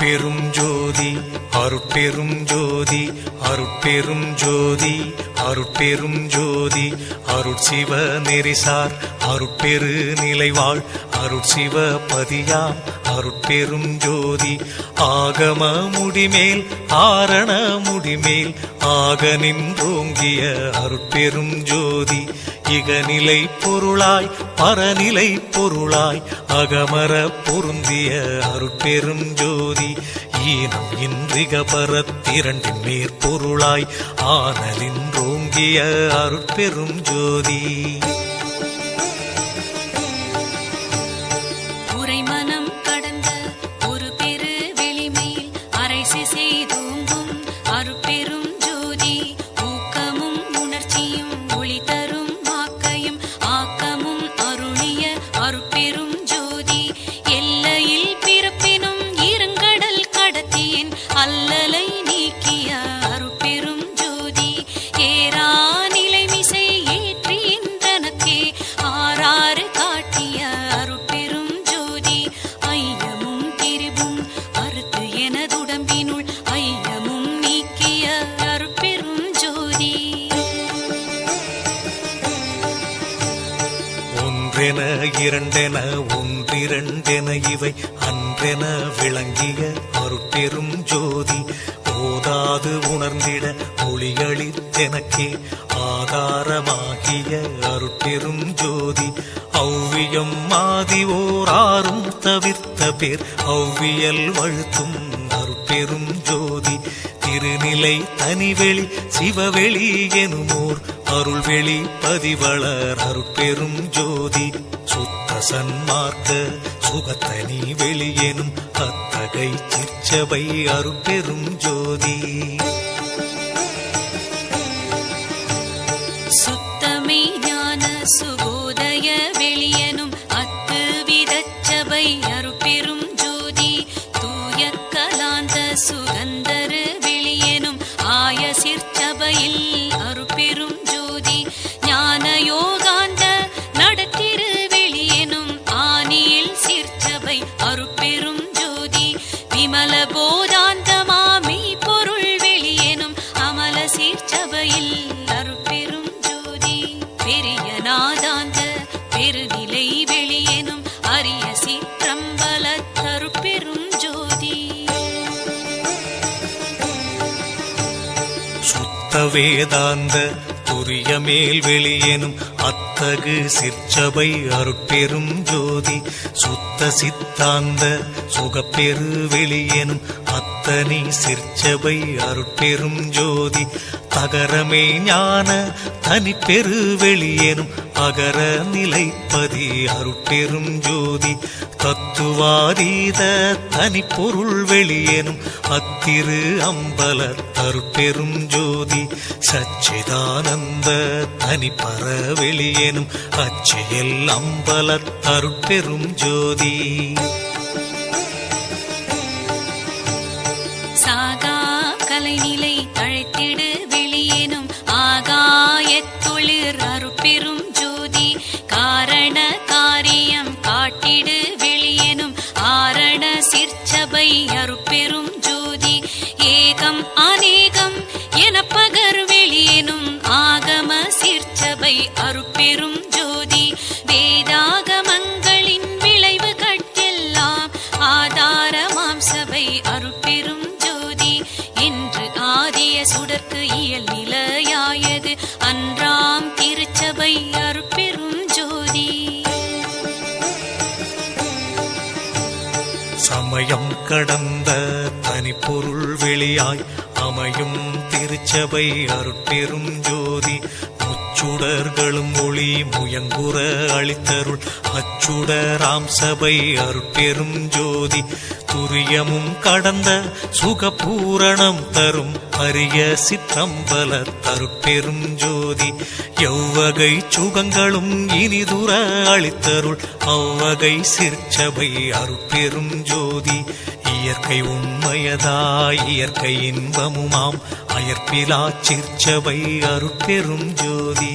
அருட்பெரும் ஜோதி அருட்பெரும் ஜோதி அருட்பெரும் ஜோதி அருட்பெரும் ஜோதி அருட்சிவ நெறிசார் அருட்பெரு நிலைவாழ் அருட்சிவ பதியாம் அருட்பெரும் ஜோதி ஆகம முடிமேல் ஆரண முடிமேல் ஆக நின்றோங்கிய அருட்பெரும் ஜோதி இகநிலை பொருளாய் பரநிலை பொருளாய் அகமர பொருந்திய அருட்பெரும் ஜோதி ஈனம் இன்றிக பரத்திரண்டின் மேற்பொருளாய் ஆனலின்றோங்கிய அருட்பெரும் ஜோதி உரைமனம் கடந்த ஒரு பெரு வெளிமேல் அரைசி செய்தோங்கும் அருட்பெரும் ஜோதி ஊக்கமும் உணர்ச்சியும் ஒளி தரும் ஆக்கையும் ஆக்கமும் அருளிய அருட்பெரும் ஜோதி எல்லையில் பிறப்பினும் இருங்கடல் கடத்தியின் அல்லலை நீக்கிய அருட்பெரும் ஜோதி ஏரா நிலைமிசை ஏற்றின்றனக்கே ஆறாறு காட்டிய அருட்பெரும் ஜோதி ஐயமும் திரிவும் அறுத்து எனதுடம்பினுள் ஐயமும் நீக்கிய அருட்பெரும் ஜோதி ஒன்றென இரண்டென ஒன்றிரண்டென இவை அன்றென விளங்கிய அருட்பெரும் ஜோதி ஓதாது உணர்ந்திட ஒளியளித்தெனக்கே ஆதாரமாகிய அருட்பெரும் ஜோதி ஔவியம் மாதி ஓராறும் தவிர்த்த பேர் ஔவியல் வழுத்தும் அருட்பெரும் ஜோதி திருநிலை தனிவெளி சிவவெளி எனுமோர் அருள்வெளி பதிவளர் அருட்பெரும் ஜோதி சுத்த சன்மார்க்க சுகத்தனி வெளியெனும் அத்தகை சிற்சபை அருட்பெரும் ஜோதி சுத்தமே ஞான சுபோதய வெளியனும் அத்து விதச்சபை அருட்பெரும் ஜோதி தூய கலாந்த சுகந்தரு வெளியனும் ஆய சிற்சபையில் அருட்பெரும் ஜோதி ஞான யோகாந்த நடத்திரு வெளியனும் ஆனியில் சிற்சபை அருட்பெரும் ஜோதி விமல போதாந்தமாமை பொருள் வெளியனும் அமல சிற்சபையில் அருட்பெரும் ஜோதி பெரிய நாதாந்த பெருநிலை வெளியனும் அரிய சிற்றம்பல அருட்பெரும் ஜோதி சுத்த வேதாந்த துரிய மேல் வெளியெனும் அத்தகு சிற்சபை அருட்பெரும் ஜோதி சுத்த சித்தாந்த சுகப்பெரு வெளியெனும் அத்தனி சிற்சபை அருட்பெரும் ஜோதி தகரமே ஞான தனிப்பெரு வெளியெனும் அகர நிலைப்பதி அருட்பெரும் ஜோதி தத்துவாதீத தனிப்பொருள் வெளியெனும் அத்திரு அம்பல அருட்பெரும் ஜோதி சச்சிதானந்த தனிப்பர வெளியெனும் அச்சியல் அம்பல அருட்பெரும் ஜோதி சாகா கலைநிலை தழைத்திடு வெளியேனும் ஆகாயத்தொழிற் அருட்பெரும் ஜோதி காரண காரியம் காட்டிடு வெளியேனும் ஆரண சிற்சபை அருட்பெரும் ஜோதி ஏகம் அநேகம் என பகர் வெளியேனும் ஆகம சிற்சபை அருட்பெரும் ஜோதி வேதாகமங்களின் விளைவு கட்டெல்லாம் ஆதாரமாம் சபை அருட்பெரும் ஜோதி என்று ஆதிய சுடர்க்கு இயல் நிலையாயது அன்றாம் திருச்சபை அருட்பெரும் ஜோதி சமயம் கடந்த தனிப்பொருள் வெளியாய் அமையும் திருச்சபை அருட்பெரும் ஜோதி முச்சுடர்களும் ஒளி முயங்குற அளித்தருள் அச்சுடராம் சபை அருட்பெரும் ஜோதி துரியமும் கடந்த சுகபூரணம் தரும் அரிய சிற்றம்பல அருட்பெரும் ஜோதி எவ்வகை சுகங்களும் இனிதுர அளித்தருள் அவ்வகை சிற்சபை அருட்பெரும் ஜோதி இயற்கை உண்மையதாய் இயற்கை இன்பமுமாம் அயற்பிலா சிற்சபை அருட்பெரும் ஜோதி